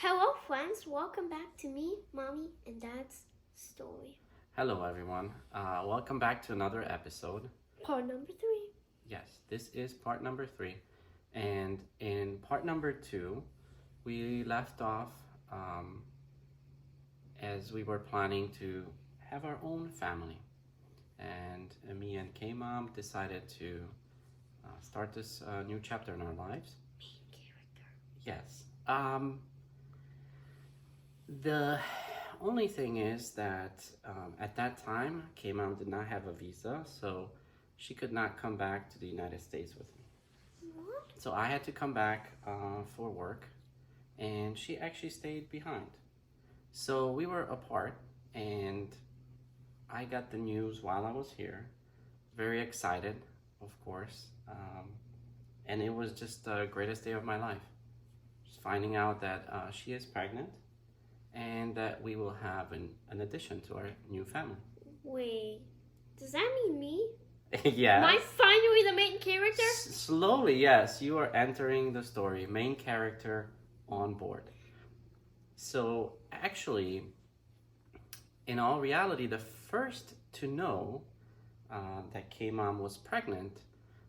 Hello, friends. Welcome back to me, Mommy, and Dad's story. Hello, everyone. Welcome back to another episode. Part number 3. Yes, this is part number 3. And in part number 2, we left off as we were planning to have our own family. And me and K-Mom decided to start this new chapter in our lives. Main character. Yes. The only thing is that at that time, K-Mom did not have a visa, so she could not come back to the United States with me. What? So I had to come back for work, and she actually stayed behind. So we were apart, and I got the news while I was here. Very excited, of course, and it was just the greatest day of my life. Just finding out that she is pregnant and that we will have an addition to our new family. Wait, does that mean me? Yes. Am I finally the main character? Slowly, yes, you are entering the story, main character on board. So actually, in all reality, the first to know that K-Mom was pregnant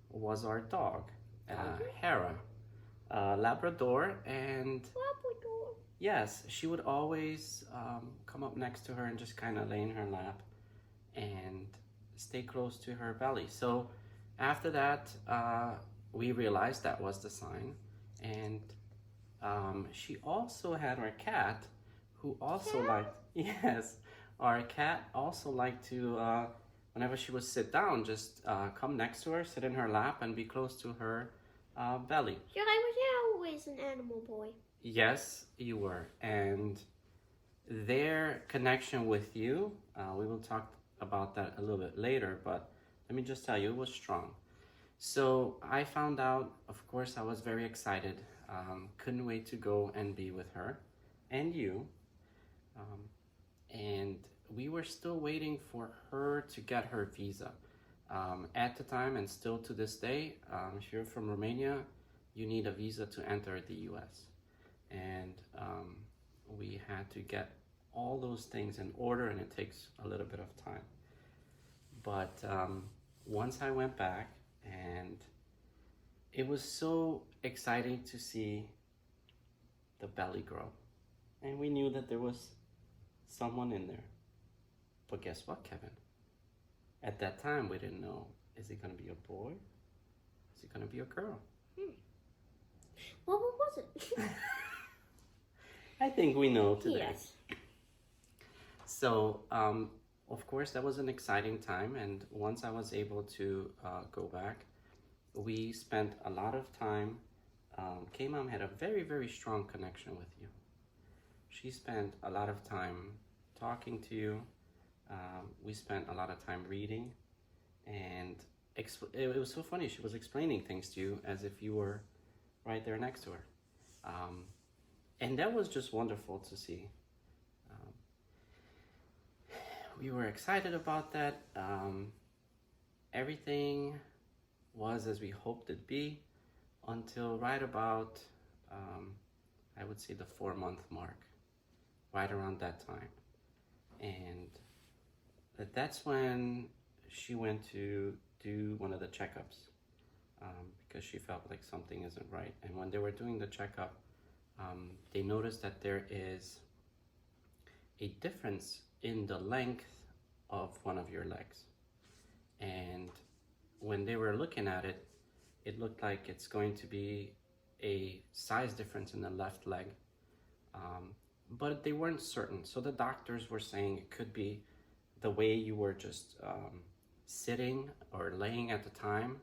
was our dog, Hera, Labrador, and Labrador. yes, she would always come up next to her and just kind of lay in her lap and stay close to her belly. So after that, we realized that was the sign. And she also had our cat, who also liked, yes, our cat also liked to, whenever she would sit down, just come next to her, sit in her lap, and be close to her belly. Yeah, I was always an animal boy. Yes, you were. And their connection with you, we will talk about that a little bit later, but let me just tell you, it was strong. So I found out, of course, I was very excited. Couldn't wait to go and be with her and you. And we were still waiting for her to get her visa. At the time, and still to this day, if you're from Romania, you need a visa to enter the US. And we had to get all those things in order, and it takes a little bit of time. But once I went back, and it was so exciting to see the belly grow. And we knew that there was someone in there. But guess what, Kevin? At that time, we didn't know, is it going to be a boy? Is it going to be a girl? Well, what was it? I think we know today. Yes. So, of course, that was an exciting time. And once I was able to go back, we spent a lot of time. K-Mom had a very, very strong connection with you. She spent a lot of time talking to you. We spent a lot of time reading. And it was so funny. She was explaining things to you as if you were right there next to her. And that was just wonderful to see. We were excited about that. Everything was as we hoped it'd be until right about, I would say, the 4-month mark, right around that time. And that's when she went to do one of the checkups because she felt like something isn't right. And when they were doing the checkup, they noticed that there is a difference in the length of one of your legs. And when they were looking at it, it looked like it's going to be a size difference in the left leg. But they weren't certain. So the doctors were saying it could be the way you were just sitting or laying at the time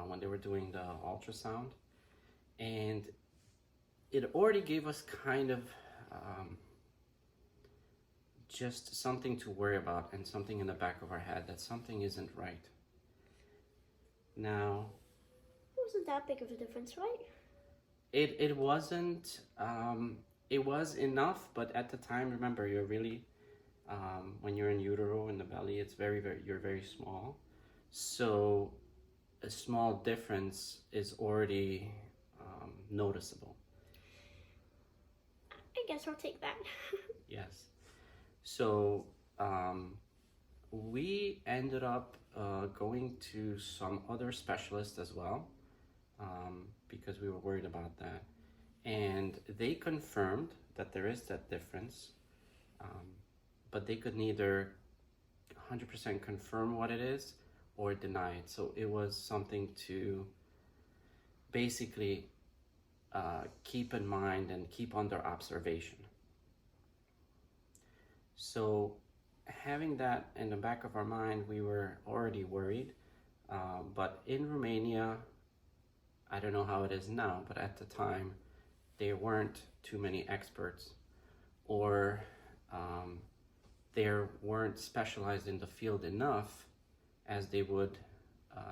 when they were doing the ultrasound. And it already gave us kind of just something to worry about and something in the back of our head that something isn't right. Now, It wasn't that big of a difference, right? it wasn't, it was enough, but at the time, remember, you're really, when you're in utero, in the belly, it's you're very small. So a small difference is already noticeable. I guess I'll take that. Yes. So we ended up going to some other specialists as well, because we were worried about that. And they confirmed that there is that difference, but they could neither 100% confirm what it is or deny it. So it was something to basically keep in mind and keep under observation. So having that in the back of our mind, we were already worried. But in Romania, I don't know how it is now, but at the time, there weren't too many experts, or there weren't specialized in the field enough as they would,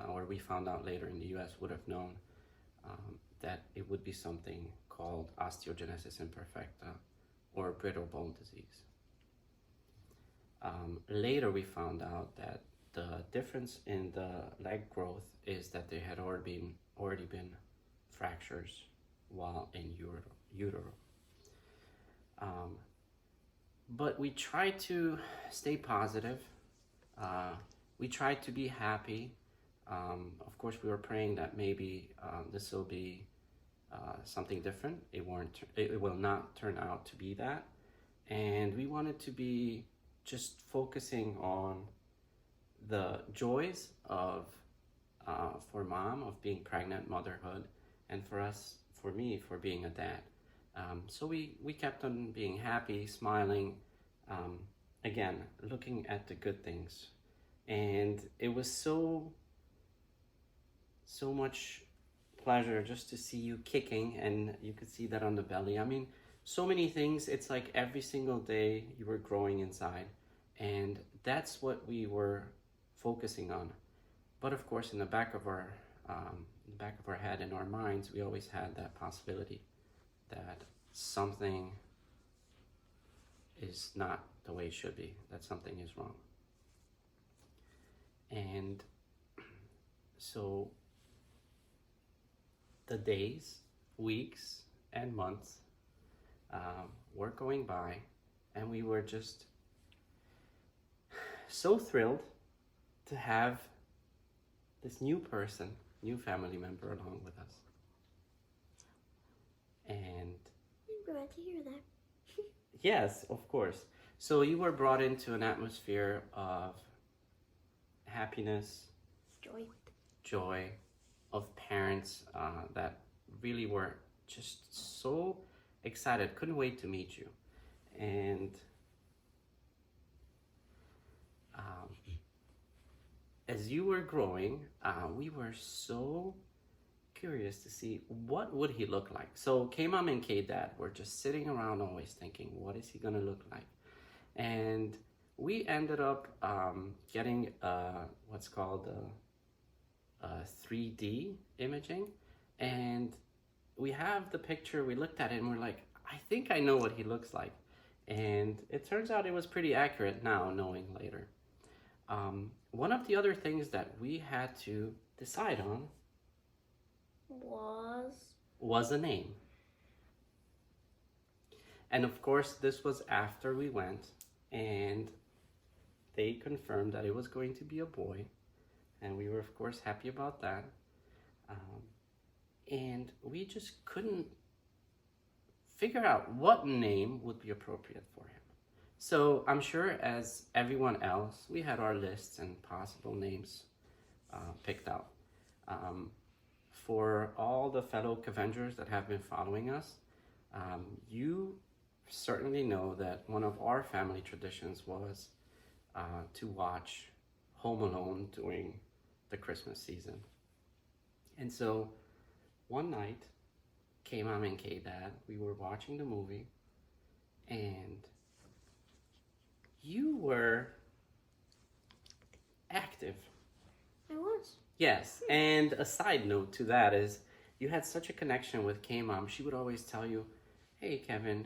or we found out later in the US, would have known that it would be something called osteogenesis imperfecta or brittle bone disease. Later we found out that the difference in the leg growth is that there had already been fractures while in utero. But we tried to stay positive. We tried to be happy. Of course, we were praying that maybe this will be something different. It will not turn out to be that. And we wanted to be just focusing on the joys of, for mom, of being pregnant, motherhood, and for us, for me, for being a dad. So we kept on being happy, smiling, again, looking at the good things. And it was so much pleasure just to see you kicking, and you could see that on the belly. I mean, so many things. It's like every single day you were growing inside, and that's what we were focusing on. But of course, in the back of our head and our minds, we always had that possibility that something is not the way it should be, that something is wrong. And so the days, weeks, and months were going by, and we were just so thrilled to have this new person, new family member along with us. And I'm glad to hear that. yes, of course. So you were brought into an atmosphere of happiness, joy, of parents that really were just so excited, couldn't wait to meet you. And as you were growing, we were so curious to see what would he look like. So K-Mom and K-Dad were just sitting around always thinking, what is he gonna look like? And we ended up getting what's called 3D imaging, and we have the picture. We looked at it and we're like, I think I know what he looks like. And it turns out it was pretty accurate now, knowing later. One of the other things that we had to decide on was a name. And of course, this was after we went, and they confirmed that it was going to be a boy, and we were of course happy about that. And we just couldn't figure out what name would be appropriate for him. So I'm sure, as everyone else, we had our lists and possible names picked out. For all the fellow Cavengers that have been following us, you certainly know that one of our family traditions was to watch Home Alone during the Christmas season. And so one night, K-Mom and K-Dad, we were watching the movie, and you were active. I was. Yes, and a side note to that is you had such a connection with K-Mom. She would always tell you, hey, Kevin,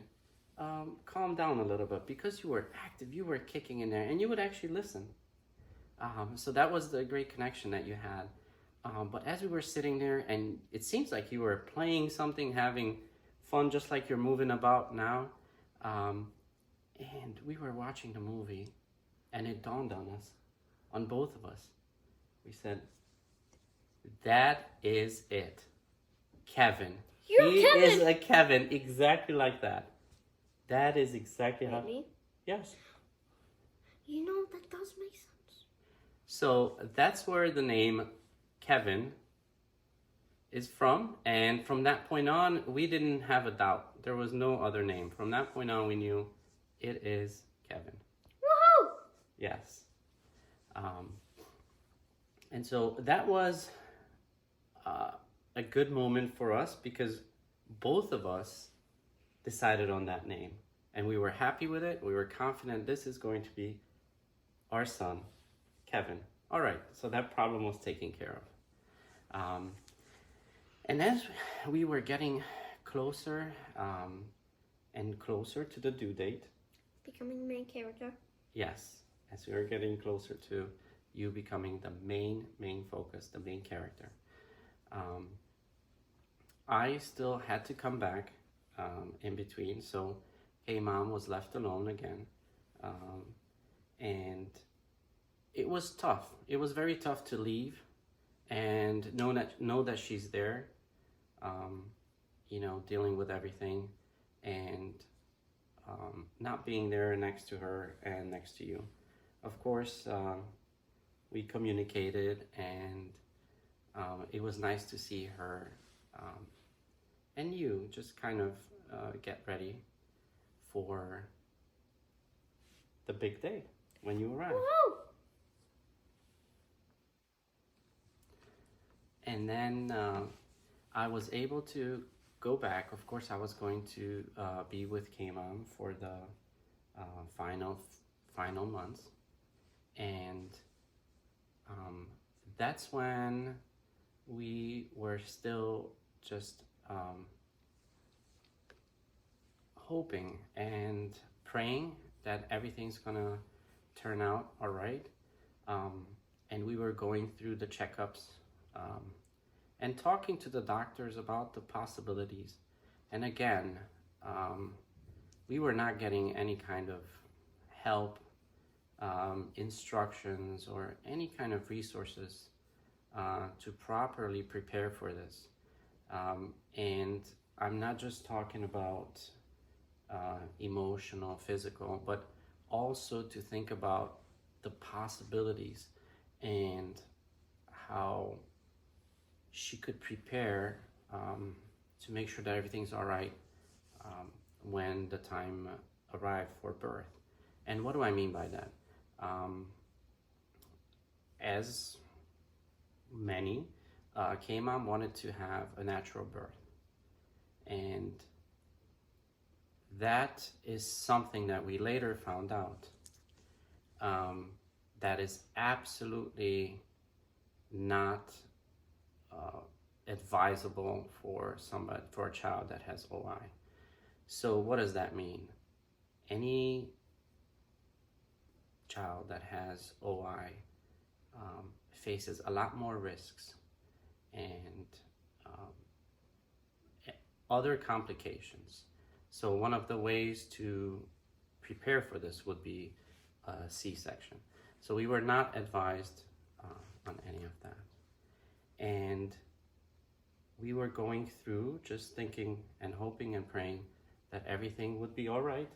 calm down a little bit, because you were active, you were kicking in there, and you would actually listen. So that was the great connection that you had. But as we were sitting there, and it seems like you were playing something, having fun, just like you're moving about now, Um, and we were watching the movie, and it dawned on us, on both of us. We said, that is it. Kevin. You're He Kevin. is a Kevin, exactly like that. That is exactly how. Maybe. Yes. You know, that does make sense. So that's where the name Kevin is from. And from that point on, we didn't have a doubt. There was no other name. From that point on, we knew it is Kevin. Woohoo! Yes. And so that was a good moment for us because both of us decided on that name. And we were happy with it. We were confident this is going to be our son, Kevin. All right, so that problem was taken care of. And as we were getting closer and closer to the due date, Becoming the main character. yes, as we were getting closer to you becoming the main focus, the main character, I still had to come back in between. So, hey, Mom was left alone again. And it was tough. It was very tough to leave and know that she's there, dealing with everything and not being there next to her and next to you. Of course, we communicated, and it was nice to see her and you just kind of get ready for the big day when you arrive. Woohoo! And then I was able to go back. Of course, I was going to be with K-Mom for the final months, and that's when we were still just hoping and praying that everything's gonna turn out all right. And we were going through the checkups and talking to the doctors about the possibilities. And again, we were not getting any kind of help, instructions, or any kind of resources to properly prepare for this. And I'm not just talking about emotional, physical, but also to think about the possibilities and how she could prepare to make sure that everything's all right when the time arrived for birth. And what do I mean by that? As many, K-Mom wanted to have a natural birth. And that is something that we later found out that is absolutely not advisable for a child that has OI. So what does that mean? Any child that has OI faces a lot more risks and other complications. So one of the ways to prepare for this would be a C-section. So we were not advised on any of that. And we were going through just thinking and hoping and praying that everything would be all right.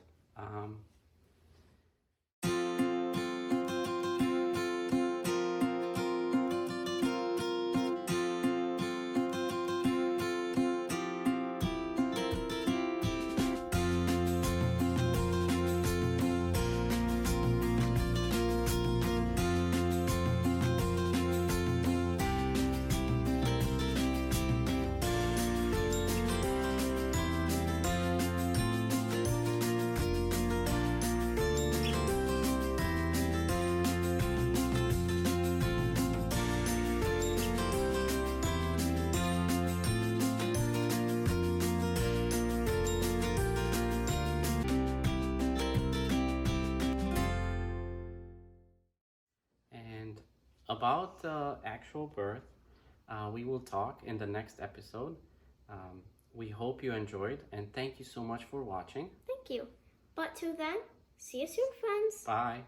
And about the actual birth, we will talk in the next episode. We hope you enjoyed, and thank you so much for watching. Thank you. But till then, see you soon, friends. Bye.